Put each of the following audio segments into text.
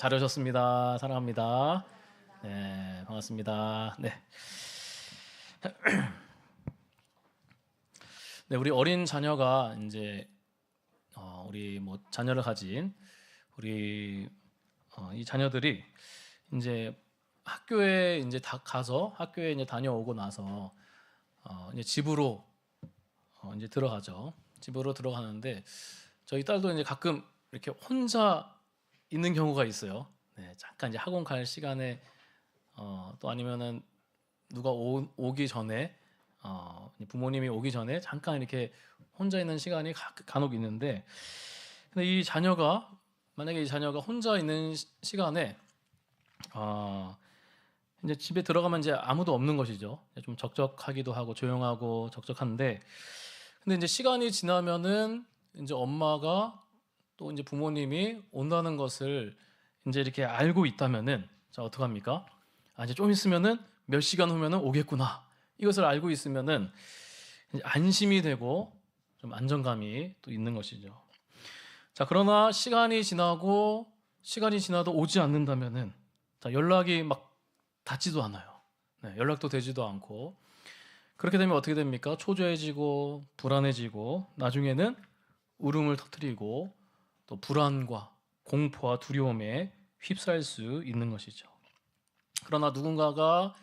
잘 오셨습니다. 사랑합니다. 네, 반갑습니다. 네. 네, 우리 어린 자녀가 이제 우리 자녀를 가진 우리 이 자녀들이 이제 학교에 이제 다 가서 학교에 이제 다녀오고 나서 이제 집으로 이제 들어가죠. 집으로 들어가는데 저희 딸도 이제 가끔 이렇게 혼자 있는 경우가 있어요. 네, 잠깐 이제 학원 갈 시간에 또 아니면은 누가 오기 전에 부모님이 오기 전에 잠깐 이렇게 혼자 있는 시간이 간혹 있는데, 근데 이 자녀가 만약에 이 자녀가 혼자 있는 시간에 이제 집에 들어가면 이제 아무도 없는 것이죠. 좀 적적하기도 하고 조용하고 적적한데, 근데 이제 시간이 지나면은 이제 엄마가 또 이제 부모님이 온다는 것을 이제 이렇게 알고 있다면은, 자, 어떡합니까? 이제 좀 있으면은 몇 시간 후면은 오겠구나. 이것을 알고 있으면은 이제 안심이 되고 좀 안정감이 또 있는 것이죠. 자, 그러나 시간이 지나도 오지 않는다면은, 자, 연락이 막 닿지도 않아요. 네, 연락도 되지도 않고, 그렇게 되면 어떻게 됩니까? 초조해지고 불안해지고 나중에는 울음을 터뜨리고 또 불안과 공포와 두려움에 휩싸일 수 있는 것이죠. 그러나 누군가가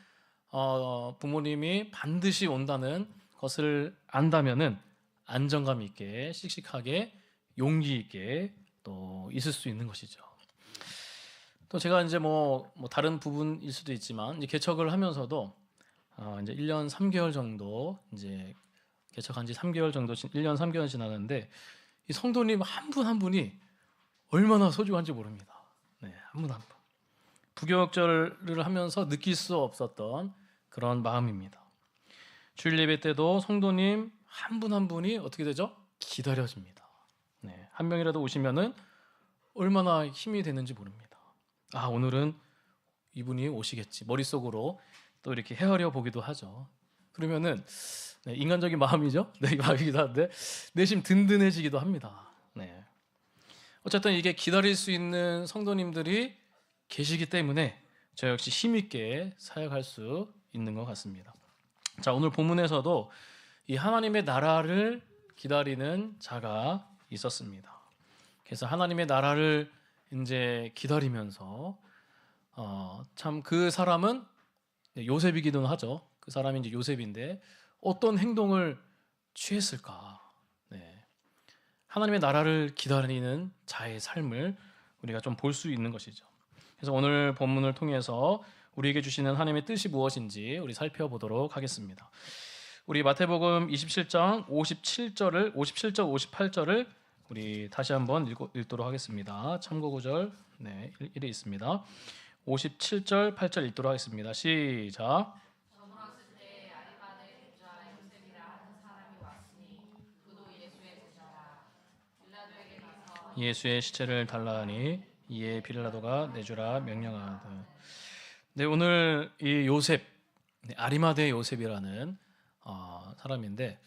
부모님이 반드시 온다는 것을 안다면은 안정감 있게 씩씩하게 용기 있게 또 있을 수 있는 것이죠. 또 제가 이제 다른 부분일 수도 있지만 이제 개척을 하면서도 이제 1년 3개월 정도 이제 개척한 지 3개월 정도 1년 3개월 지나는데 이 성도님 한 분 한 분이 얼마나 소중한지 모릅니다. 네, 한 분 한 분. 부교육절을 하면서 느낄 수 없었던 그런 마음입니다. 주일 예배 때도 성도님 한 분 한 분이 어떻게 되죠? 기다려집니다. 네, 한 명이라도 오시면은 얼마나 힘이 되는지 모릅니다. 오늘은 이분이 오시겠지. 머릿속으로 또 이렇게 헤아려 보기도 하죠. 그러면은 네, 인간적인 마음이죠. 네, 마음이기도 한데 내심 든든해지기도 합니다. 네. 어쨌든 이게 기다릴 수 있는 성도님들이 계시기 때문에 저 역시 힘있게 사역할 수 있는 것 같습니다. 자, 오늘 본문에서도 이 하나님의 나라를 기다리는 자가 있었습니다. 그래서 하나님의 나라를 이제 기다리면서 참 그 사람은 요셉이기도 하죠. 그 사람이 이제 요셉인데 어떤 행동을 취했을까? 네. 하나님의 나라를 기다리는 자의 삶을 우리가 좀 볼 수 있는 것이죠. 그래서 오늘 본문을 통해서 우리에게 주시는 하나님의 뜻이 무엇인지 우리 살펴보도록 하겠습니다. 우리 마태복음 27장 57절, 58절을 우리 다시 한번 읽도록 하겠습니다. 참고 구절 1에 있습니다. 57절, 8절 읽도록 하겠습니다. 시작. 예수의 시체를 달라 하니 이에 빌라도가 내주라 명령하되. 네, 오늘 이 요셉, 아리마대 요셉이라는 사람인데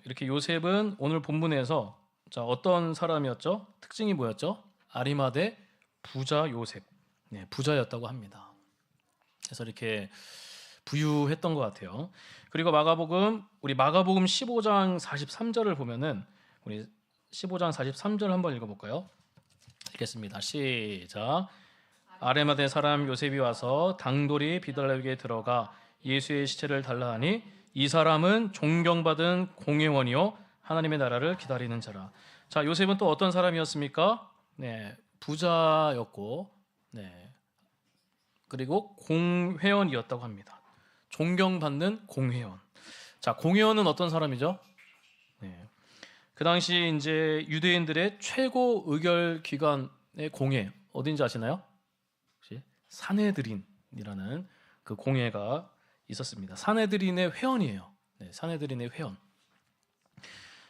이렇게 요셉은 오늘 본문에서 자, 어떤 사람이었죠? 특징이 뭐였죠? 아리마대 부자 요셉, 네, 부자였다고 합니다. 그래서 이렇게 부유했던 것 같아요. 그리고 우리 마가복음 15장 43절을 보면은 우리 15장 43절 한번 읽어볼까요? 읽겠습니다. 시작. 아레마대 사람 요셉이 와서 당돌이 비달에게 들어가 예수의 시체를 달라 하니 이 사람은 존경받은 공회원이요 하나님의 나라를 기다리는 자라. 자, 요셉은 또 어떤 사람이었습니까? 네, 부자였고, 네, 그리고 공회원이었다고 합니다. 존경받는 공회원. 자, 공회원은 어떤 사람이죠? 네, 그 당시 이제 유대인들의 최고 의결 기관의 공회 어딘지 아시나요? 혹시 산헤드린이라는 그 공회가 있었습니다. 산헤드린의 회원이에요. 네, 산헤드린의 회원.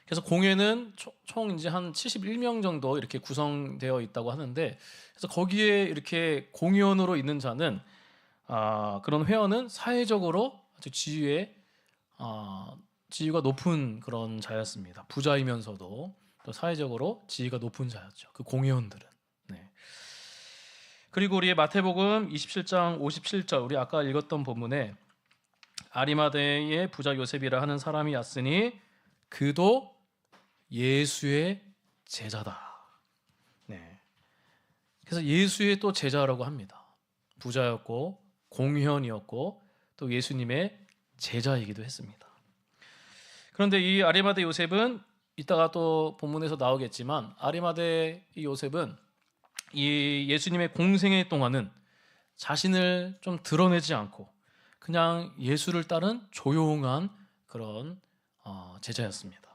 그래서 공회는 총 이제 한 71명 정도 이렇게 구성되어 있다고 하는데, 그래서 거기에 이렇게 공회원으로 있는 자는 그런 회원은 사회적으로 아주 지위가 높은 그런 자였습니다. 부자이면서도 또 사회적으로 지위가 높은 자였죠. 그 공회원들은. 네. 그리고 우리 마태복음 27장 57절 우리 아까 읽었던 본문에 아리마대의 부자 요셉이라 하는 사람이 왔으니 그도 예수의 제자다. 네. 그래서 예수의 또 제자라고 합니다. 부자였고 공회원이었고 또 예수님의 제자이기도 했습니다. 그런데 이 아리마대 요셉은 이따가 또 본문에서 나오겠지만 아리마대 이 요셉은 이 예수님의 공생애 동안은 자신을 좀 드러내지 않고 그냥 예수를 따른 조용한 그런 제자였습니다.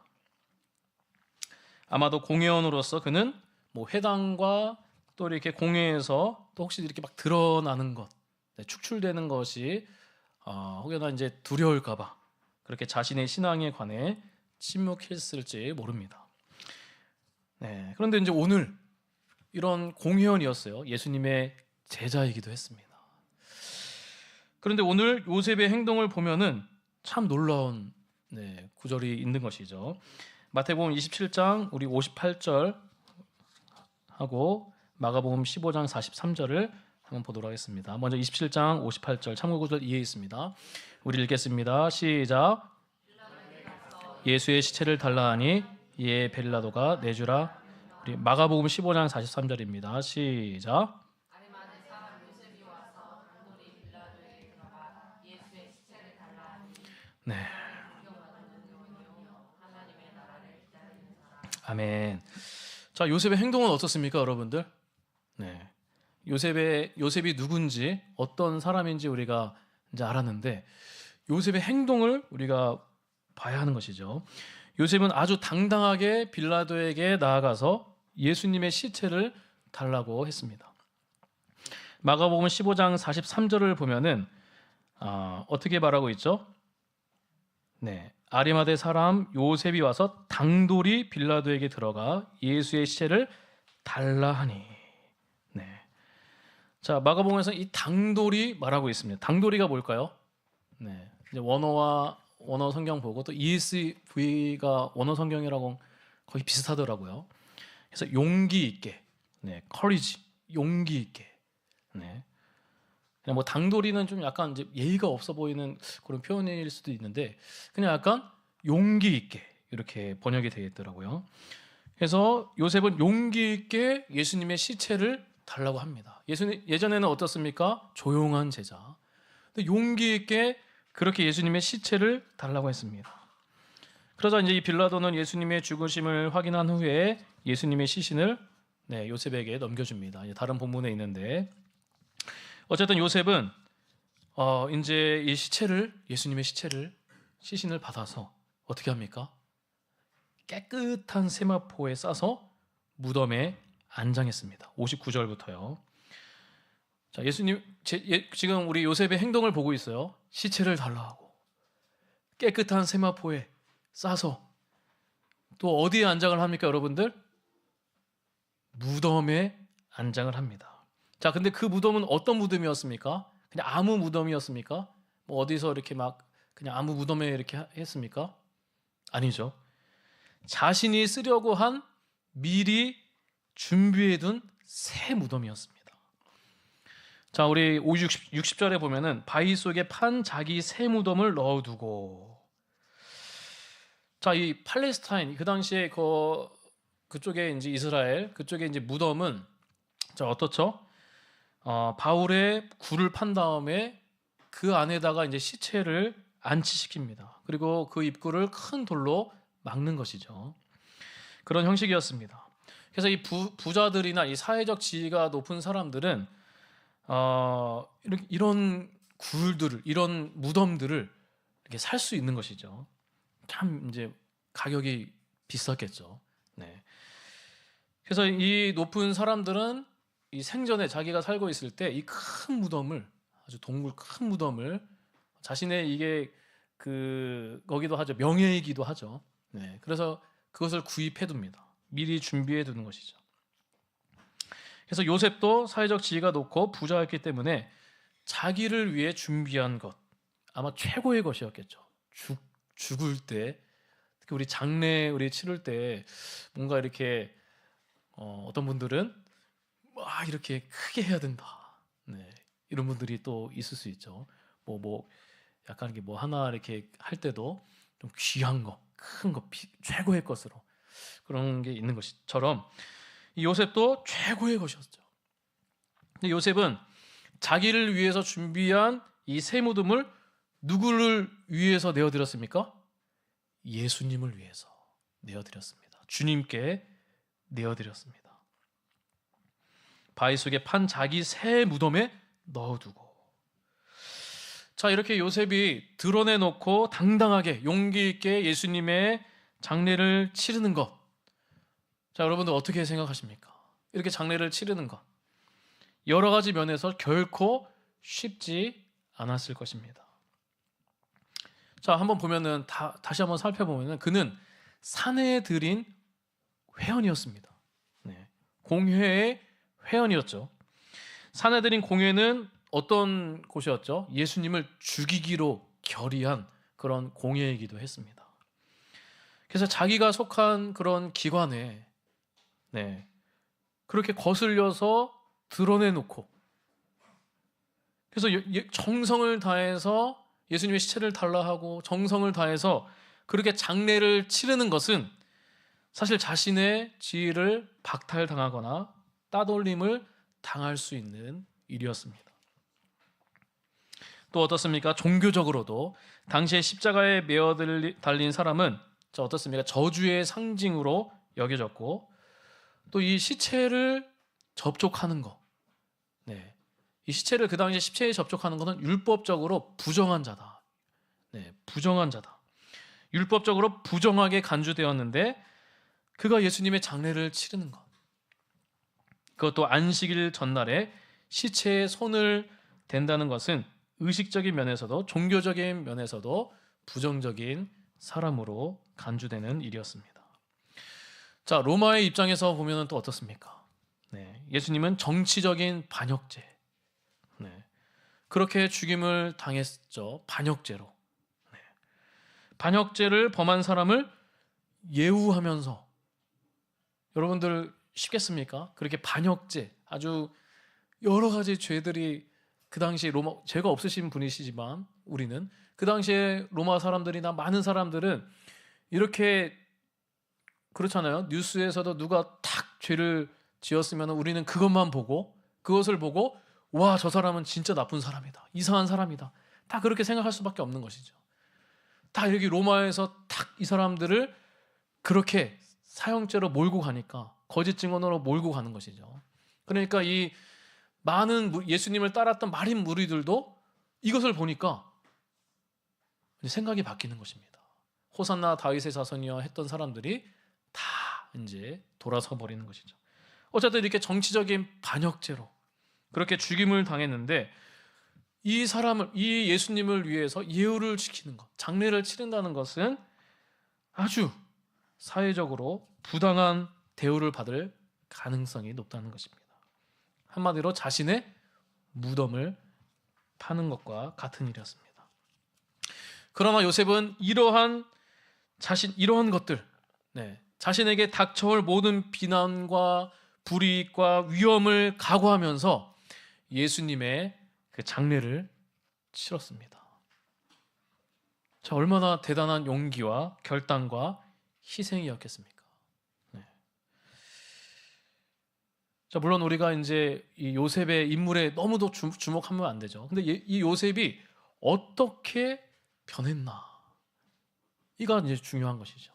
아마도 공회원으로서 그는 뭐 회당과 또 이렇게 공회에서 또 혹시 이렇게 막 드러나는 것, 축출되는 것이 혹여나 이제 두려울까봐 그렇게 자신의 신앙에 관해 침묵했을지 모릅니다. 네, 그런데 이제 오늘 이런 공회원이었어요. 예수님의 제자이기도 했습니다. 그런데 오늘 요셉의 행동을 보면은 참 놀라운 구절이 있는 것이죠. 마태복음 27장 우리 58절 하고 마가복음 15장 43절을 한번 보도록 하겠습니다. 먼저 27장 58절 참고 구절 이해 있습니다. 우리 읽겠습니다. 시작. 예수의 시체를 달라 하니 이에 빌라도가 내주라. 우리 마가복음 15장 43절입니다. 시작. 네. 아멘. 자, 요셉의 행동은 어떻습니까, 여러분들? 네. 요셉이 누군지 어떤 사람인지 우리가 이제 알았는데 요셉의 행동을 우리가 봐야 하는 것이죠. 요셉은 아주 당당하게 빌라도에게 나아가서 예수님의 시체를 달라고 했습니다. 마가복음 15장 43절을 보면은 어떻게 말하고 있죠? 네, 아리마대 사람 요셉이 와서 당돌이 빌라도에게 들어가 예수의 시체를 달라 하니. 네. 자, 마가복음에서 이 당돌이 말하고 있습니다. 당돌이가 뭘까요? 네, 이제 원어 성경 보고 또 ESV가 원어 성경이라고 거의 비슷하더라고요. 그래서 용기 있게, courage, 용기 있게. 네. 그냥 뭐 당돌이는 좀 약간 이제 예의가 없어 보이는 그런 표현일 수도 있는데 그냥 약간 용기 있게 이렇게 번역이 되어 있더라고요. 그래서 요셉은 용기 있게 예수님의 시체를 달라고 합니다. 예전에는 어떻습니까? 조용한 제자. 근데 용기 있게 그렇게 예수님의 시체를 달라고 했습니다. 그러자 이제 이 빌라도는 예수님의 죽으심을 확인한 후에 예수님의 시신을 요셉에게 넘겨줍니다. 다른 본문에 있는데 어쨌든 요셉은 이제 이 예수님의 시신을 받아서 어떻게 합니까? 깨끗한 세마포에 싸서 무덤에 안장했습니다. 59절부터요. 자, 예수님 지금 우리 요셉의 행동을 보고 있어요. 시체를 달라 하고 깨끗한 세마포에 싸서 또 어디에 안장을 합니까, 여러분들? 무덤에 안장을 합니다. 자, 근데 그 무덤은 어떤 무덤이었습니까? 그냥 아무 무덤이었습니까? 뭐 어디서 이렇게 막 그냥 아무 무덤에 이렇게 했습니까? 아니죠. 자신이 쓰려고 한 미리 준비해둔 새 무덤이었습니다. 자, 우리 60절에 보면은 바위 속에 판 자기 새 무덤을 넣어두고. 자, 이 팔레스타인 그 당시에 그쪽에 이제 이스라엘 그쪽에 이제 무덤은 자 어떻죠? 바울의 굴을 판 다음에 그 안에다가 이제 시체를 안치시킵니다. 그리고 그 입구를 큰 돌로 막는 것이죠. 그런 형식이었습니다. 그래서 이 부자들이나 이 사회적 지위가 높은 사람들은 이런 굴들을, 이런 무덤들을 이렇게 살 수 있는 것이죠. 참 이제 가격이 비쌌겠죠. 네. 그래서 이 높은 사람들은 이 생전에 자기가 살고 있을 때 이 큰 무덤을, 아주 동굴 큰 무덤을 자신의 이게 거기도 하죠. 명예이기도 하죠. 네. 그래서 그것을 구입해 둡니다. 미리 준비해 두는 것이죠. 그래서 요셉도 사회적 지위가 높고 부자였기 때문에 자기를 위해 준비한 것, 아마 최고의 것이었겠죠. 죽을 때, 특히 우리 장례 치를 때 뭔가 이렇게 어떤 분들은 와 이렇게 크게 해야 된다. 네. 이런 분들이 또 있을 수 있죠. 뭐 약간 이게 뭐 하나 이렇게 할 때도 좀 귀한 거, 큰 거, 최고의 것으로 그런 게 있는 것처럼 이 요셉도 최고의 것이었죠. 근데 요셉은 자기를 위해서 준비한 이 새 무덤을 누구를 위해서 내어드렸습니까? 예수님을 위해서 내어드렸습니다. 주님께 내어드렸습니다. 바위 속에 판 자기 새 무덤에 넣어두고, 자 이렇게 요셉이 드러내놓고 당당하게 용기 있게 예수님의 장례를 치르는 것, 자 여러분들 어떻게 생각하십니까? 이렇게 장례를 치르는 것 여러 가지 면에서 결코 쉽지 않았을 것입니다. 자 한번 보면은 다시 한번 살펴보면은 그는 사내에 들인 회원이었습니다. 네. 공회의 회원이었죠. 사내 들인 공회는 어떤 곳이었죠? 예수님을 죽이기로 결의한 그런 공회이기도 했습니다. 그래서 자기가 속한 그런 기관에 그렇게 거슬려서 드러내놓고, 그래서 정성을 다해서 예수님의 시체를 달라 하고 정성을 다해서 그렇게 장례를 치르는 것은 사실 자신의 지위를 박탈당하거나 따돌림을 당할 수 있는 일이었습니다. 또 어떻습니까? 종교적으로도 당시에 십자가에 매어 달린 사람은 어떻습니까? 저주의 상징으로 여겨졌고, 또 이 시체를 접촉하는 거, 이 시체를 그 당시에 시체에 접촉하는 것은 율법적으로 부정한 자다. 부정한 자다. 율법적으로 부정하게 간주되었는데 그가 예수님의 장례를 치르는 것, 그것도 안식일 전날에 시체에 손을 댄다는 것은 의식적인 면에서도 종교적인 면에서도 부정적인 사람으로 간주되는 일이었습니다. 자 로마의 입장에서 보면 또 어떻습니까? 예수님은 정치적인 반역죄, 그렇게 죽임을 당했죠. 반역죄로. 반역죄를 범한 사람을 예우하면서, 여러분들 쉽겠습니까? 그렇게 반역죄, 아주 여러 가지 죄들이 그 당시 로마, 죄가 없으신 분이시지만 우리는 그 당시에 로마 사람들이나 많은 사람들은 이렇게 그렇잖아요. 뉴스에서도 누가 탁 죄를 지었으면 우리는 그것만 보고, 그것을 보고 와 저 사람은 진짜 나쁜 사람이다, 이상한 사람이다, 다 그렇게 생각할 수밖에 없는 것이죠. 다 이렇게 로마에서 탁 이 사람들을 그렇게 사형죄로 몰고 가니까, 거짓 증언으로 몰고 가는 것이죠. 그러니까 이 많은 예수님을 따랐던 마린 무리들도 이것을 보니까 생각이 바뀌는 것입니다. 호산나 다윗의 자손이여 했던 사람들이 다 이제 돌아서 버리는 것이죠. 어쨌든 이렇게 정치적인 반역죄로 그렇게 죽임을 당했는데, 이 사람을, 이 예수님을 위해서 예우를 지키는 것, 장례를 치른다는 것은 아주 사회적으로 부당한 대우를 받을 가능성이 높다는 것입니다. 한마디로 자신의 무덤을 파는 것과 같은 일이었습니다. 그러나 요셉은 이러한 것들, 자신에게 닥쳐올 모든 비난과 불이익과 위험을 각오하면서 예수님의 그 장례를 치렀습니다. 자, 얼마나 대단한 용기와 결단과 희생이었겠습니까? 자, 물론 우리가 이제 이 요셉의 인물에 너무도 주목하면 안 되죠. 근데 이 요셉이 어떻게 변했나? 이가 이제 중요한 것이죠.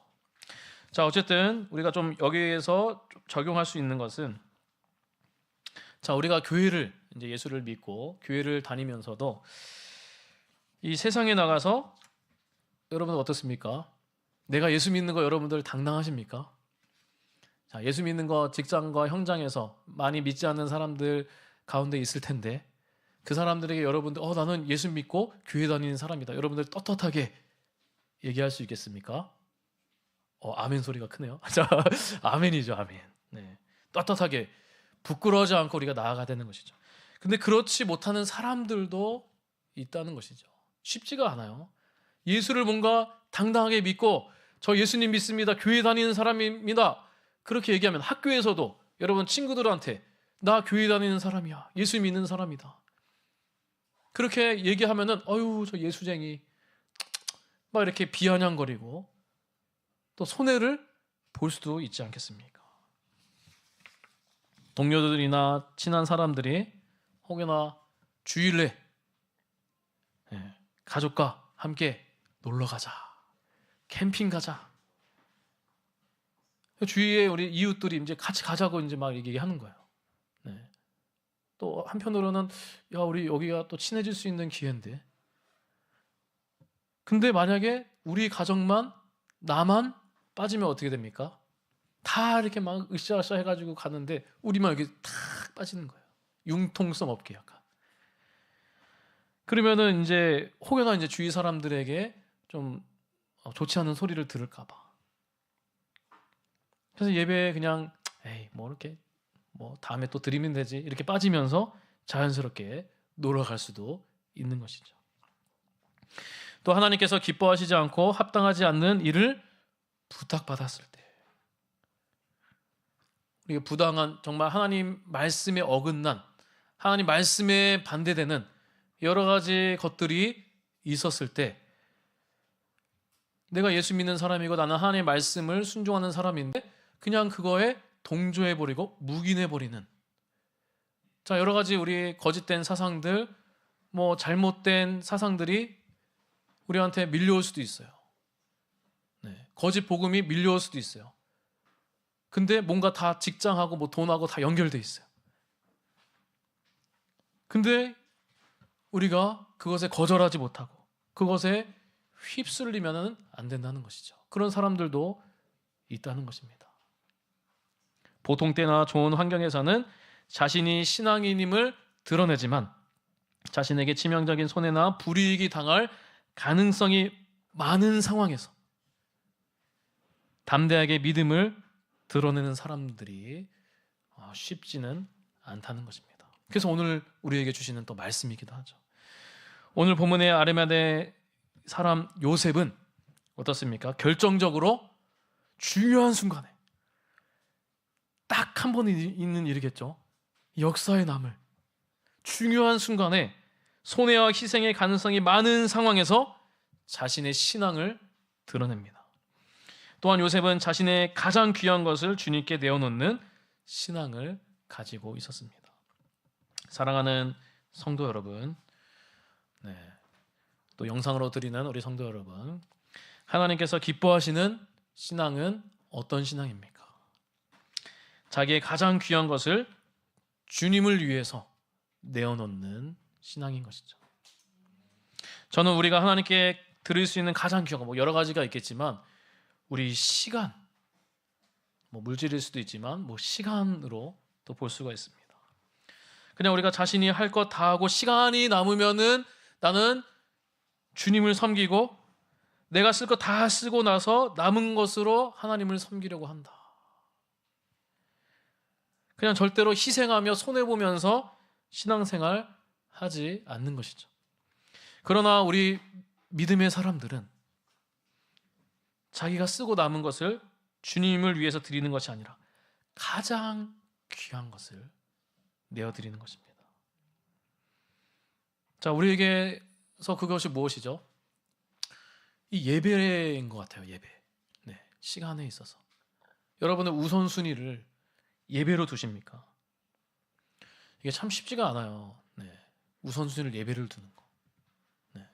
자, 어쨌든 우리가 좀 여기에서 적용할 수 있는 것은, 자, 우리가 교회를 이제 예수를 믿고 교회를 다니면서도 이 세상에 나가서 여러분 어떻습니까? 내가 예수 믿는 거 여러분들 당당하십니까? 자, 예수 믿는 거 직장과 현장에서 많이 믿지 않는 사람들 가운데 있을 텐데, 그 사람들에게 여러분들 나는 예수 믿고 교회 다니는 사람이다, 여러분들 떳떳하게 얘기할 수 있겠습니까? 아멘 소리가 크네요. 자, 아멘이죠, 아멘. 떳떳하게 부끄러워하지 않고 우리가 나아가야 되는 것이죠. 근데 그렇지 못하는 사람들도 있다는 것이죠. 쉽지가 않아요. 예수를 뭔가 당당하게 믿고 저 예수님 믿습니다, 교회 다니는 사람입니다, 그렇게 얘기하면 학교에서도 여러분 친구들한테 나 교회 다니는 사람이야. 예수 믿는 사람이다. 그렇게 얘기하면은 어유 저 예수쟁이 막 이렇게 비아냥거리고 또 손해를 볼 수도 있지 않겠습니까? 동료들이나 친한 사람들이 혹여나 주일에 가족과 함께 놀러 가자, 캠핑 가자. 주위에 우리 이웃들이 이제 같이 가자고 이제 막 얘기하는 거예요. 네. 또 한편으로는 야 우리 여기가 또 친해질 수 있는 기회인데. 근데 만약에 우리 가정만 나만 빠지면 어떻게 됩니까? 다 이렇게 막 으쌰으쌰 해가지고 가는데 우리만 여기 탁 빠지는 거예요. 융통성 없게 약간. 그러면은 이제 혹여나 이제 주위 사람들에게 좀 좋지 않은 소리를 들을까봐. 그래서 예배에 그냥 에이 뭐 이렇게 뭐 다음에 또 드리면 되지 이렇게 빠지면서 자연스럽게 놀아갈 수도 있는 것이죠. 또 하나님께서 기뻐하시지 않고 합당하지 않는 일을 부탁받았을 때 우리가 부당한 정말 하나님 말씀에 어긋난 하나님 말씀에 반대되는 여러 가지 것들이 있었을 때 내가 예수 믿는 사람이고 나는 하나님의 말씀을 순종하는 사람인데 그냥 그거에 동조해버리고 묵인해버리는 자 여러 가지 우리 거짓된 사상들 뭐 잘못된 사상들이 우리한테 밀려올 수도 있어요. 네, 거짓 복음이 밀려올 수도 있어요. 근데 뭔가 다 직장하고 뭐 돈하고 다 연결돼 있어요. 근데 우리가 그것에 거절하지 못하고 그것에 휩쓸리면 안 된다는 것이죠. 그런 사람들도 있다는 것입니다. 보통 때나 좋은 환경에서는 자신이 신앙인임을 드러내지만 자신에게 치명적인 손해나 불이익이 당할 가능성이 많은 상황에서 담대하게 믿음을 드러내는 사람들이 쉽지는 않다는 것입니다. 그래서 오늘 우리에게 주시는 또 말씀이기도 하죠. 오늘 본문의 아리마대 사람 요셉은 어떻습니까? 결정적으로 중요한 순간에 딱 한 번 있는 일이겠죠. 역사에 남을 중요한 순간에 손해와 희생의 가능성이 많은 상황에서 자신의 신앙을 드러냅니다. 또한 요셉은 자신의 가장 귀한 것을 주님께 내어놓는 신앙을 가지고 있었습니다. 사랑하는 성도 여러분, 또 영상으로 드리는 우리 성도 여러분, 하나님께서 기뻐하시는 신앙은 어떤 신앙입니까? 자기의 가장 귀한 것을 주님을 위해서 내어놓는 신앙인 것이죠. 저는 우리가 하나님께 드릴 수 있는 가장 귀한 거, 뭐 여러 가지가 있겠지만 우리 시간, 뭐 물질일 수도 있지만 뭐 시간으로 또 볼 수가 있습니다. 그냥 우리가 자신이 할 것 다 하고 시간이 남으면은 나는 주님을 섬기고 내가 쓸 것 다 쓰고 나서 남은 것으로 하나님을 섬기려고 한다. 그냥 절대로 희생하며 손해보면서 신앙생활 하지 않는 것이죠. 그러나 우리 믿음의 사람들은 자기가 쓰고 남은 것을 주님을 위해서 드리는 것이 아니라 가장 귀한 것을 내어드리는 것입니다. 자, 우리에게서 그것이 무엇이죠? 이 예배인 것 같아요. 예배. 네, 시간에 있어서 여러분의 우선순위를 예배로 두십니까? 이게 참 쉽지가 않아요. 네, 우선순위를 예배를 두는 거. 네.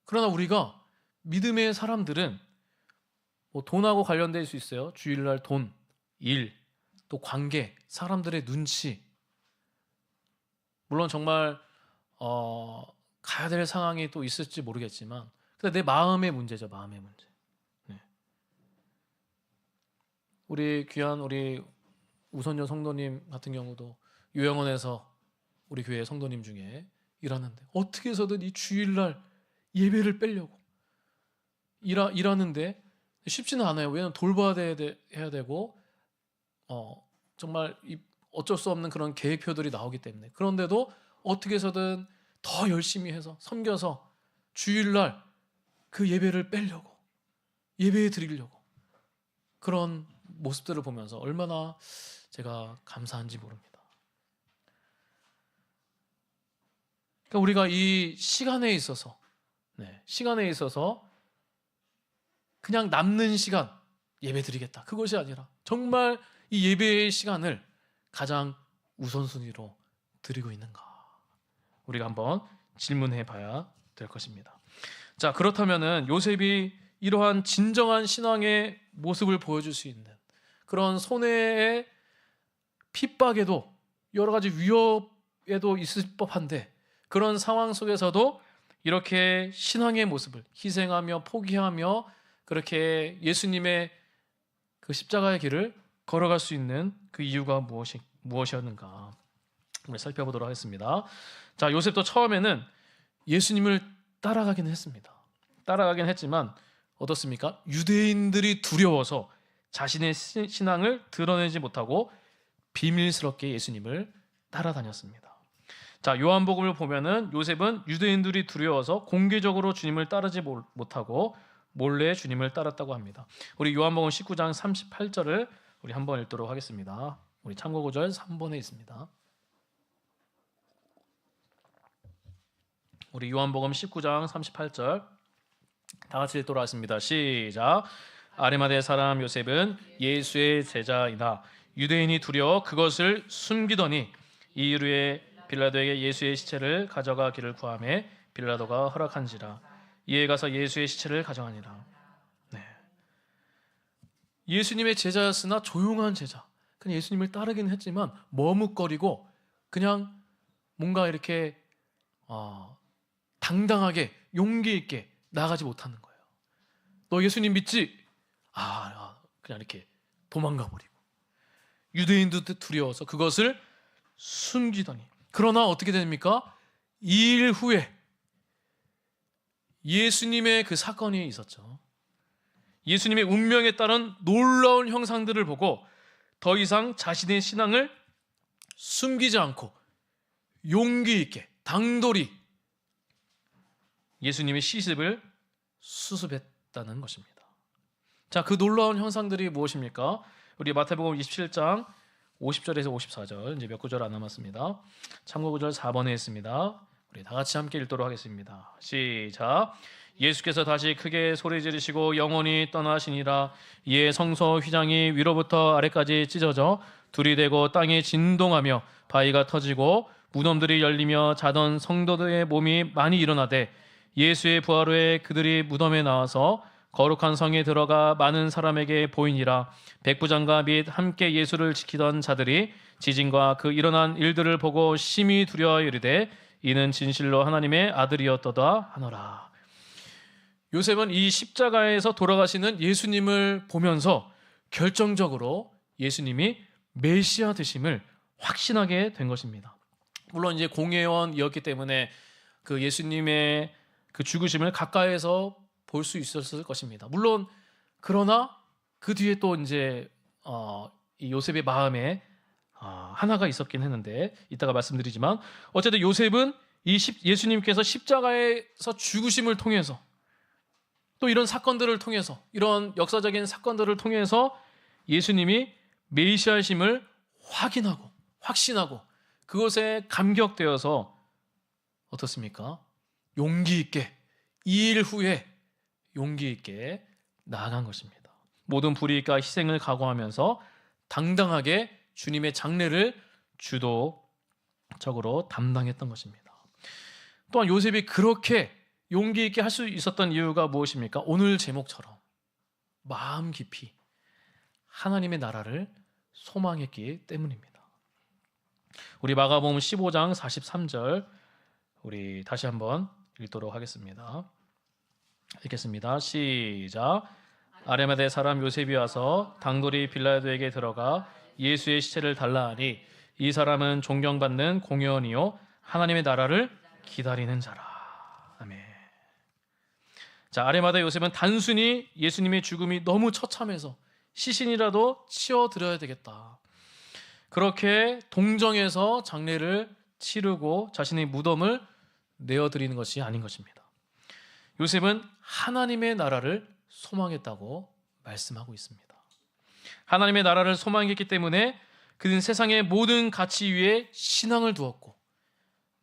그러나 우리가 믿음의 사람들은 뭐 돈하고 관련될 수 있어요. 주일날 돈, 일, 또 관계, 사람들의 눈치. 물론 정말 가야 될 상황이 또 있을지 모르겠지만 근데 내 마음의 문제죠. 마음의 문제. 네. 우리 귀한 우리 우선녀 성도님 같은 경우도 요양원에서 우리 교회 성도님 중에 일하는데 어떻게 해서든 이 주일날 예배를 빼려고 일하는데 쉽지는 않아요. 왜냐하면 돌봐야 해야 되고 정말 어쩔 수 없는 그런 계획표들이 나오기 때문에 그런데도 어떻게 해서든 더 열심히 해서 섬겨서 주일날 그 예배를 빼려고 예배에 드리려고 그런 모습들을 보면서 얼마나 제가 감사한지 모릅니다. 그러니까 우리가 이 시간에 있어서 시간에 있어서 그냥 남는 시간 예배드리겠다, 그것이 아니라 정말 이 예배의 시간을 가장 우선순위로 드리고 있는가, 우리가 한번 질문해 봐야 될 것입니다. 자, 그렇다면은 요셉이 이러한 진정한 신앙의 모습을 보여줄 수 있는, 그런 손해의 핍박에도 여러 가지 위협에도 있을 법한데, 그런 상황 속에서도 이렇게 신앙의 모습을 희생하며 포기하며 그렇게 예수님의 그 십자가의 길을 걸어갈 수 있는 그 이유가 무엇이었는가, 우리 살펴보도록 하겠습니다. 자, 요셉도 처음에는 예수님을 따라가긴 했습니다. 따라가긴 했지만 어떻습니까? 유대인들이 두려워서 자신의 신앙을 드러내지 못하고 비밀스럽게 예수님을 따라다녔습니다. 자, 요한복음을 보면은 요셉은 유대인들이 두려워서 공개적으로 주님을 따르지 못하고 몰래 주님을 따랐다고 합니다. 우리 요한복음 19장 38절을 우리 한번 읽도록 하겠습니다. 우리 참고 구절 3번에 있습니다. 우리 요한복음 19장 38절 다 같이 읽도록 하겠습니다. 시작. 아리마대 사람 요셉은 예수의 제자이나 유대인이 두려워 그것을 숨기더니 이후에 빌라도에게 예수의 시체를 가져가기를 구하며 빌라도가 허락한지라. 이에 가서 예수의 시체를 가져가니라. 예수님의 제자였으나 조용한 제자, 그냥 예수님을 따르긴 했지만 머뭇거리고 그냥 뭔가 이렇게 당당하게 용기 있게 나가지 못하는 거예요. 너 예수님 믿지? 그냥 이렇게 도망가 버리고, 유대인도 두려워서 그것을 숨기더니, 그러나 어떻게 됩니까? 2일 후에 예수님의 그 사건이 있었죠. 예수님의 운명에 따른 놀라운 형상들을 보고 더 이상 자신의 신앙을 숨기지 않고 용기 있게 당돌이 예수님의 시습을 수습했다는 것입니다. 자, 그 놀라운 형상들이 무엇입니까? 우리 마태복음 27장 50절에서 54절, 이제 몇 구절 안 남았습니다. 참고 구절 4번에 있습니다. 우리 다 같이 함께 읽도록 하겠습니다. 시작. 예수께서 다시 크게 소리 지르시고 영원히 떠나시니라. 이에 성소 휘장이 위로부터 아래까지 찢어져 둘이 되고 땅이 진동하며 바위가 터지고 무덤들이 열리며 자던 성도들의 몸이 많이 일어나되, 예수의 부활 후에 그들이 무덤에 나와서 거룩한 성에 들어가 많은 사람에게 보이니라. 백부장과 및 함께 예수를 지키던 자들이 지진과 그 일어난 일들을 보고 심히 두려워 이르되 이는 진실로 하나님의 아들이었도다 하노라. 요셉은 이 십자가에서 돌아가시는 예수님을 보면서 결정적으로 예수님이 메시아 되심을 확신하게 된 것입니다. 물론 이제 공회원이었기 때문에 그 예수님의 그 죽으심을 가까이에서 볼 수 있었을 것입니다. 물론 그러나 그 뒤에 또 이제 이 요셉의 마음에 하나가 있었긴 했는데 이따가 말씀드리지만, 어쨌든 요셉은 예수님께서 십자가에서 죽으심을 통해서 또 이런 사건들을 통해서, 이런 역사적인 사건들을 통해서 예수님이 메시아심을 확인하고 확신하고 그것에 감격되어서 어떻습니까? 용기 있게 2일 후에 용기 있게 나아간 것입니다. 모든 불이익과 희생을 각오하면서 당당하게 주님의 장례를 주도적으로 담당했던 것입니다. 또한 요셉이 그렇게 용기 있게 할 수 있었던 이유가 무엇입니까? 오늘 제목처럼 마음 깊이 하나님의 나라를 소망했기 때문입니다. 우리 마가복음 15장 43절 우리 다시 한번 읽도록 하겠습니다. 읽겠습니다. 시작. 아리마대 사람 요셉이 와서 당돌이 빌라도에게 들어가 예수의 시체를 달라 하니 이 사람은 존경받는 공회원이요 하나님의 나라를 기다리는 자라. 아멘. 자, 아리마대 요셉은 단순히 예수님의 죽음이 너무 처참해서 시신이라도 치워드려야 되겠다, 그렇게 동정해서 장례를 치르고 자신의 무덤을 내어드리는 것이 아닌 것입니다. 요셉은 하나님의 나라를 소망했다고 말씀하고 있습니다. 하나님의 나라를 소망했기 때문에 그는 세상의 모든 가치 위에 신앙을 두었고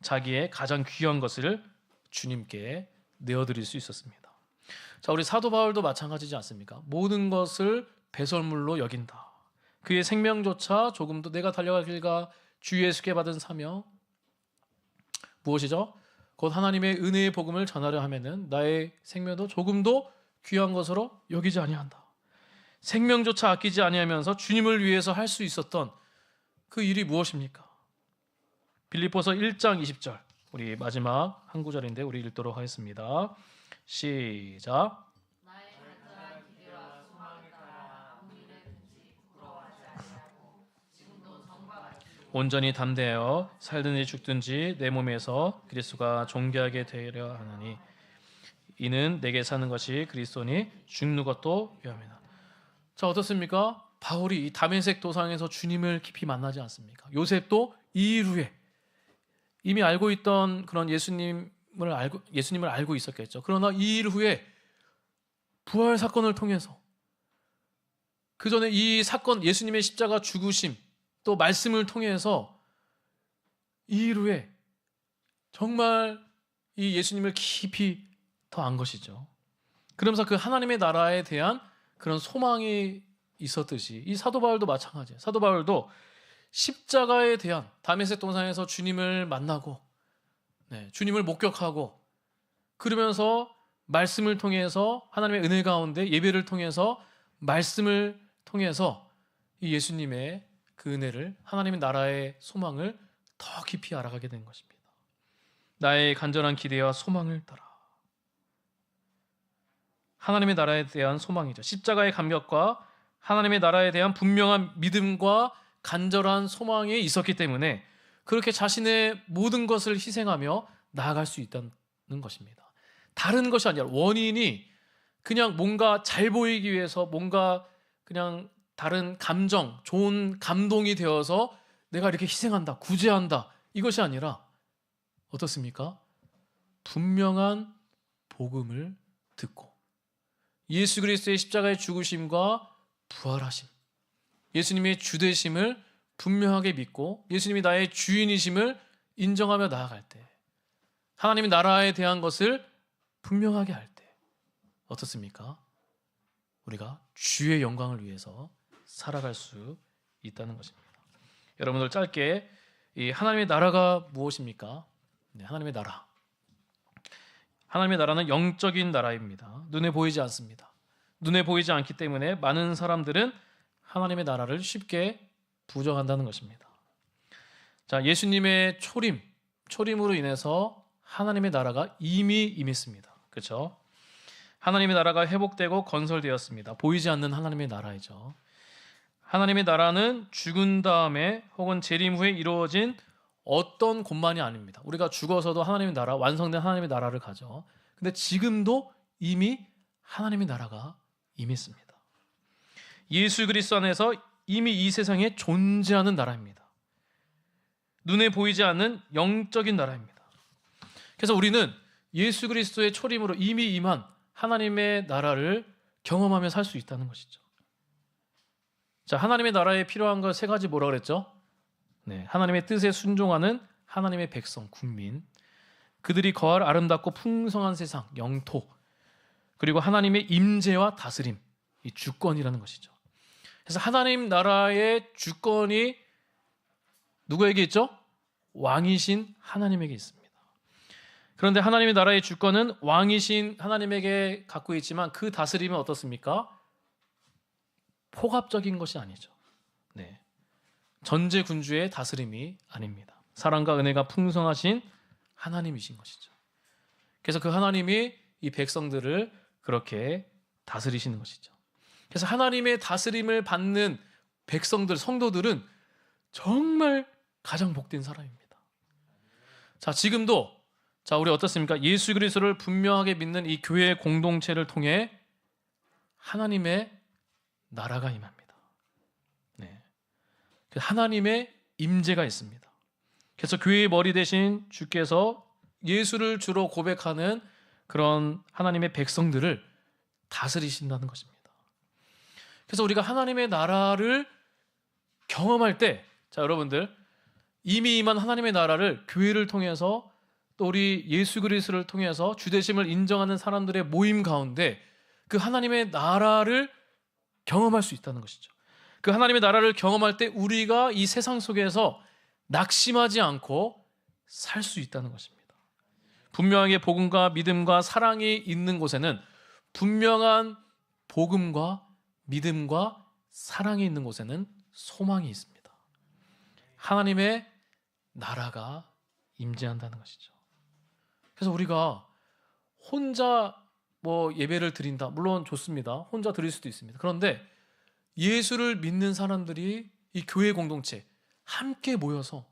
자기의 가장 귀한 것을 주님께 내어드릴 수 있었습니다. 자, 우리 사도 바울도 마찬가지지 않습니까? 모든 것을 배설물로 여긴다. 그의 생명조차 조금도 내가 달려갈 길과 주 예수께 받은 사명 무엇이죠? 곧 하나님의 은혜의 복음을 전하려 하면은 나의 생명도 조금도 귀한 것으로 여기지 아니한다. 생명조차 아끼지 아니하면서 주님을 위해서 할 수 있었던 그 일이 무엇입니까? 빌립보서 1장 20절 우리 마지막 한 구절인데 우리 읽도록 하겠습니다. 시작. 온전히 담대하여 살든지 죽든지 내 몸에서 그리스도가 존귀하게 되려 하나니 이는 내게 사는 것이 그리스도니 죽는 것도 유함이다. 자, 어떻습니까? 바울이 이 다메섹 도상에서 주님을 깊이 만나지 않습니까? 요셉도 이 일 후에 이미 알고 있던 그런 예수님을 알고 있었겠죠. 그러나 이 일 후에 부활 사건을 통해서 그 전에 이 사건 예수님의 십자가 죽으심 또 말씀을 통해서 이 일 후에 정말 이 예수님을 깊이 더 안 것이죠. 그러면서 그 하나님의 나라에 대한 그런 소망이 있었듯이 이 사도 바울도 마찬가지예요. 사도 바울도 십자가에 대한 다메섹 동산에서 주님을 만나고 주님을 목격하고 그러면서 말씀을 통해서 하나님의 은혜 가운데 예배를 통해서 말씀을 통해서 이 예수님의 그 은혜를 하나님의 나라의 소망을 더 깊이 알아가게 된 것입니다. 나의 간절한 기대와 소망을 따라 하나님의 나라에 대한 소망이죠. 십자가의 감격과 하나님의 나라에 대한 분명한 믿음과 간절한 소망이 있었기 때문에 그렇게 자신의 모든 것을 희생하며 나아갈 수 있다는 것입니다. 다른 것이 아니라 원인이 그냥 뭔가 잘 보이기 위해서 뭔가 그냥 다른 감정, 좋은 감동이 되어서 내가 이렇게 희생한다, 구제한다 이것이 아니라 어떻습니까? 분명한 복음을 듣고 예수 그리스도의 십자가의 죽으심과 부활하심, 예수님의 주되심을 분명하게 믿고 예수님이 나의 주인이심을 인정하며 나아갈 때 하나님의 나라에 대한 것을 분명하게 할 때 어떻습니까? 우리가 주의 영광을 위해서 살아갈 수 있다는 것입니다. 여러분들 짧게 이 하나님의 나라가 무엇입니까? 하나님의 나라. 하나님의 나라는 영적인 나라입니다. 눈에 보이지 않습니다. 눈에 보이지 않기 때문에 많은 사람들은 하나님의 나라를 쉽게 부정한다는 것입니다. 자, 예수님의 초림으로 인해서 하나님의 나라가 이미 임했습니다. 그렇죠? 하나님의 나라가 회복되고 건설되었습니다. 보이지 않는 하나님의 나라이죠. 하나님의 나라는 죽은 다음에 혹은 재림 후에 이루어진 어떤 곳만이 아닙니다. 우리가 죽어서도 하나님의 나라, 완성된 하나님의 나라를 가죠. 근데 지금도 이미 하나님의 나라가 임했습니다. 예수 그리스도 안에서 이미 이 세상에 존재하는 나라입니다. 눈에 보이지 않는 영적인 나라입니다. 그래서 우리는 예수 그리스도의 초림으로 이미 임한 하나님의 나라를 경험하며 살 수 있다는 것이죠. 자, 하나님의 나라에 필요한 것 세 가지 뭐라 그랬죠? 하나님의 뜻에 순종하는 하나님의 백성, 국민, 그들이 거할 아름답고 풍성한 세상, 영토, 그리고 하나님의 임재와 다스림, 이 주권이라는 것이죠. 그래서 하나님 나라의 주권이 누구에게 있죠? 왕이신 하나님에게 있습니다. 그런데 하나님의 나라의 주권은 왕이신 하나님에게 갖고 있지만 그 다스림은 어떻습니까? 폭압적인 것이 아니죠. 전제군주의 다스림이 아닙니다. 사랑과 은혜가 풍성하신 하나님이신 것이죠. 그래서 그 하나님이 이 백성들을 그렇게 다스리시는 것이죠. 그래서 하나님의 다스림을 받는 백성들, 성도들은 정말 가장 복된 사람입니다. 자, 지금도 우리 어떻습니까? 예수 그리스도를 분명하게 믿는 이 교회 공동체를 통해 하나님의 나라가 임합니다. 하나님의 임재가 있습니다. 그래서 교회의 머리 대신 주께서 예수를 주로 고백하는 그런 하나님의 백성들을 다스리신다는 것입니다. 그래서 우리가 하나님의 나라를 경험할 때, 자, 여러분들, 이미 임한 하나님의 나라를 교회를 통해서 또 우리 예수 그리스도를 통해서 주되심을 인정하는 사람들의 모임 가운데 그 하나님의 나라를 경험할 수 있다는 것이죠. 그 하나님의 나라를 경험할 때 우리가 이 세상 속에서 낙심하지 않고 살 수 있다는 것입니다. 분명하게 복음과 믿음과 사랑이 있는 곳에는 분명한 복음과 믿음과 사랑이 있는 곳에는 소망이 있습니다. 하나님의 나라가 임재한다는 것이죠. 그래서 우리가 혼자 예배를 드린다. 물론 좋습니다. 혼자 드릴 수도 있습니다. 그런데 예수를 믿는 사람들이 이 교회 공동체 함께 모여서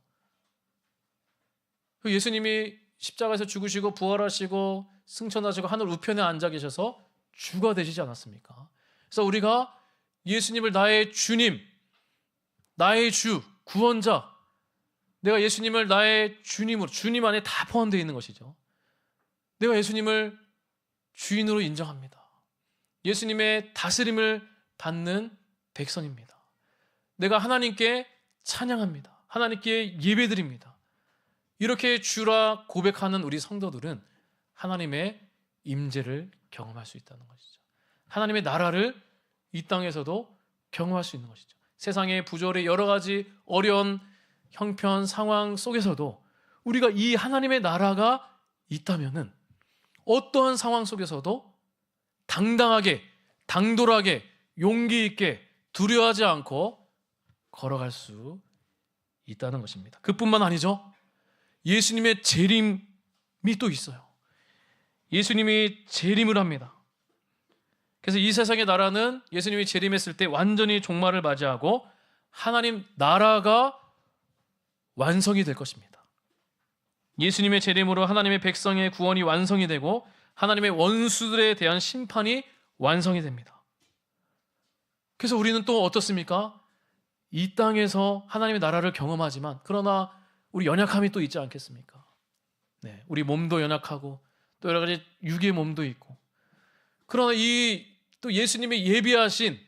예수님이 십자가에서 죽으시고 부활하시고 승천하시고 하늘 우편에 앉아 계셔서 주가 되시지 않았습니까? 그래서 우리가 예수님을 나의 주님, 나의 주, 구원자, 내가 예수님을 나의 주님으로, 주님 안에 다 포함되어 있는 것이죠. 내가 예수님을 주인으로 인정합니다. 예수님의 다스림을 받는 백성입니다. 내가 하나님께 찬양합니다. 하나님께 예배드립니다. 이렇게 주라 고백하는 우리 성도들은 하나님의 임재를 경험할 수 있다는 것이죠. 하나님의 나라를 이 땅에서도 경험할 수 있는 것이죠. 세상의 부조리 여러 가지 어려운 형편 상황 속에서도 우리가 이 하나님의 나라가 있다면은 어떠한 상황 속에서도 당당하게, 당돌하게, 용기 있게 두려워하지 않고 걸어갈 수 있다는 것입니다. 그뿐만 아니죠. 예수님의 재림이 또 있어요. 예수님이 재림을 합니다. 그래서 이 세상의 나라는 예수님이 재림했을 때 완전히 종말을 맞이하고 하나님 나라가 완성이 될 것입니다. 예수님의 재림으로 하나님의 백성의 구원이 완성이 되고 하나님의 원수들에 대한 심판이 완성이 됩니다. 그래서 우리는 또 어떻습니까? 이 땅에서 하나님의 나라를 경험하지만 그러나 우리 연약함이 또 있지 않겠습니까? 네, 우리 몸도 연약하고 또 여러 가지 육의 몸도 있고 그러나 또 예수님이 예비하신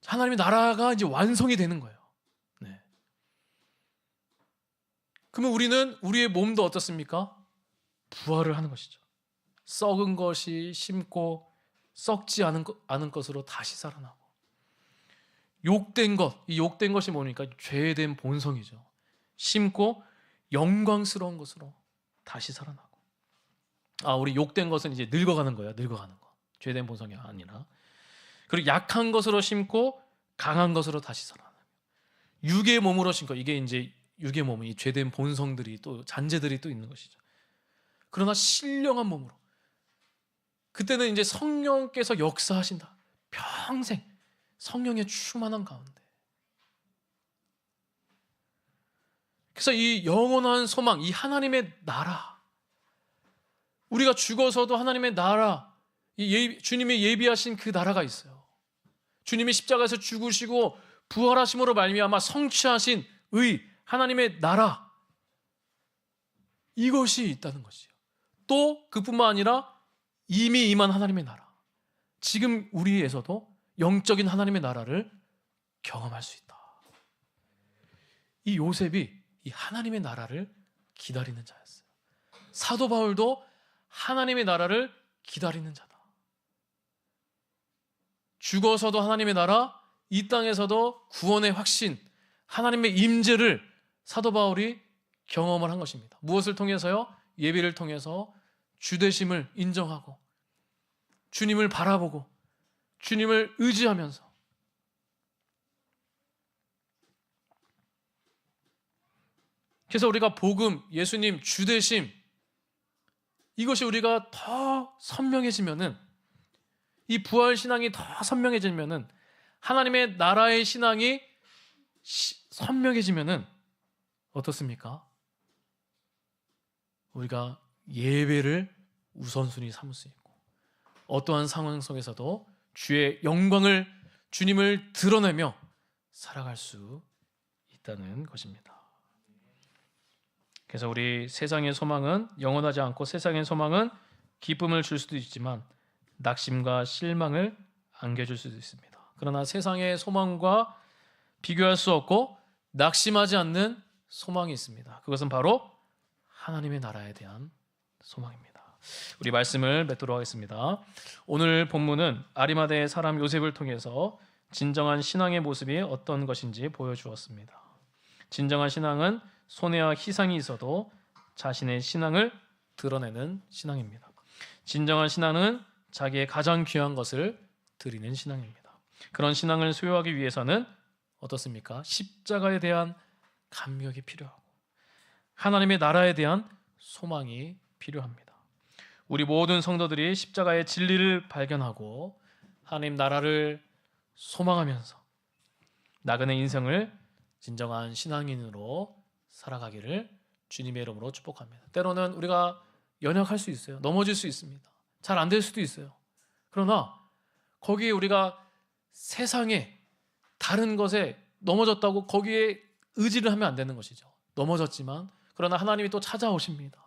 하나님의 나라가 이제 완성이 되는 거예요. 네. 그러면 우리는 우리의 몸도 어떻습니까? 부활을 하는 것이죠. 썩은 것이 심고 썩지 않은 것으로 다시 살아나고 욕된 것, 이 욕된 것이 뭡니까? 죄된 본성이죠. 심고 영광스러운 것으로 다시 살아나고 우리 욕된 것은 이제 늙어가는 거예요. 늙어가는 거. 죄된 본성이 아니라 그리고 약한 것으로 심고 강한 것으로 다시 살아나요. 육의 몸으로 심고 이게 이제 육의 몸은 이 죄된 본성들이 또 잔재들이 또 있는 것이죠. 그러나 신령한 몸으로 그때는 이제 성령께서 역사하신다. 평생 성령의 충만한 가운데. 그래서 이 영원한 소망, 이 하나님의 나라, 우리가 죽어서도 하나님의 나라, 주님이 예비하신 그 나라가 있어요. 주님이 십자가에서 죽으시고 부활하심으로 말미암아 성취하신 하나님의 나라, 이것이 있다는 것이에요. 또 그뿐만 아니라 이미 임한 하나님의 나라, 지금 우리에서도 영적인 하나님의 나라를 경험할 수 있다. 이 요셉이 이 하나님의 나라를 기다리는 자였어요. 사도 바울도 하나님의 나라를 기다리는 자다. 죽어서도 하나님의 나라, 이 땅에서도 구원의 확신, 하나님의 임재를 사도 바울이 경험을 한 것입니다. 무엇을 통해서요? 예배를 통해서 주되심을 인정하고 주님을 바라보고 주님을 의지하면서 그래서 우리가 복음, 예수님, 주되심 이것이 우리가 더 선명해지면은 이 부활 신앙이 더 선명해지면은 하나님의 나라의 신앙이 선명해지면은 어떻습니까? 우리가 예배를 우선순위 삼을 수 있고 어떠한 상황 속에서도 주의 영광을 주님을 드러내며 살아갈 수 있다는 것입니다. 그래서 우리 세상의 소망은 영원하지 않고 세상의 소망은 기쁨을 줄 수도 있지만 낙심과 실망을 안겨줄 수도 있습니다. 그러나 세상의 소망과 비교할 수 없고 낙심하지 않는 소망이 있습니다. 그것은 바로 하나님의 나라에 대한 소망입니다. 우리 말씀을 맺도록 하겠습니다. 오늘 본문은 아리마대의 사람 요셉을 통해서 진정한 신앙의 모습이 어떤 것인지 보여주었습니다. 진정한 신앙은 손해와 희생이 있어도 자신의 신앙을 드러내는 신앙입니다. 진정한 신앙은 자기의 가장 귀한 것을 드리는 신앙입니다. 그런 신앙을 소유하기 위해서는 어떻습니까? 십자가에 대한 감격이 필요하고 하나님의 나라에 대한 소망이 필요합니다. 우리 모든 성도들이 십자가의 진리를 발견하고 하나님 나라를 소망하면서 나그네 인생을 진정한 신앙인으로 살아가기를 주님의 이름으로 축복합니다. 때로는 우리가 연약할 수 있어요. 넘어질 수 있습니다. 잘 안 될 수도 있어요. 그러나 거기에 우리가 세상에 다른 것에 넘어졌다고 거기에 의지를 하면 안 되는 것이죠. 넘어졌지만 그러나 하나님이 또 찾아오십니다.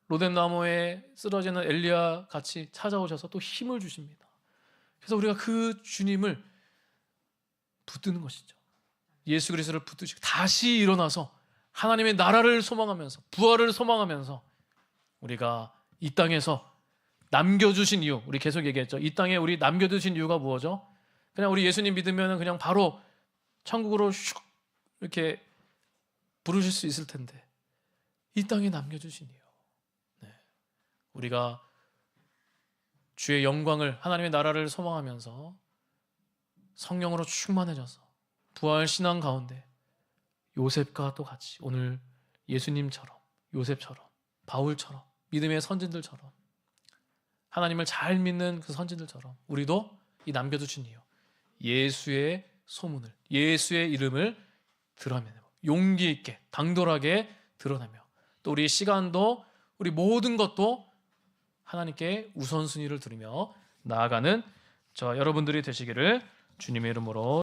로뎀나무에 쓰러지는 엘리야 같이 찾아오셔서 또 힘을 주십니다. 그래서 우리가 그 주님을 붙드는 것이죠. 예수 그리스도를 붙드시고 다시 일어나서 하나님의 나라를 소망하면서 부활을 소망하면서 우리가 이 땅에서 남겨주신 이유, 우리 계속 얘기했죠. 이 땅에 우리 남겨두신 이유가 무엇이죠? 그냥 우리 예수님 믿으면 그냥 바로 천국으로 슉 이렇게 부르실 수 있을 텐데 이 땅에 남겨주신 이유. 네. 우리가 주의 영광을 하나님의 나라를 소망하면서 성령으로 충만해져서 부활 신앙 가운데 요셉과 또 같이 오늘 예수님처럼 요셉처럼 바울처럼 믿음의 선진들처럼 하나님을 잘 믿는 그 선진들처럼 우리도 이 남겨두신 이유 예수의 소문을 예수의 이름을 드러내며 용기 있게 당돌하게 드러내며 또 우리 시간도 우리 모든 것도 하나님께 우선순위를 두르며 나아가는 저 여러분들이 되시기를 주님의 이름으로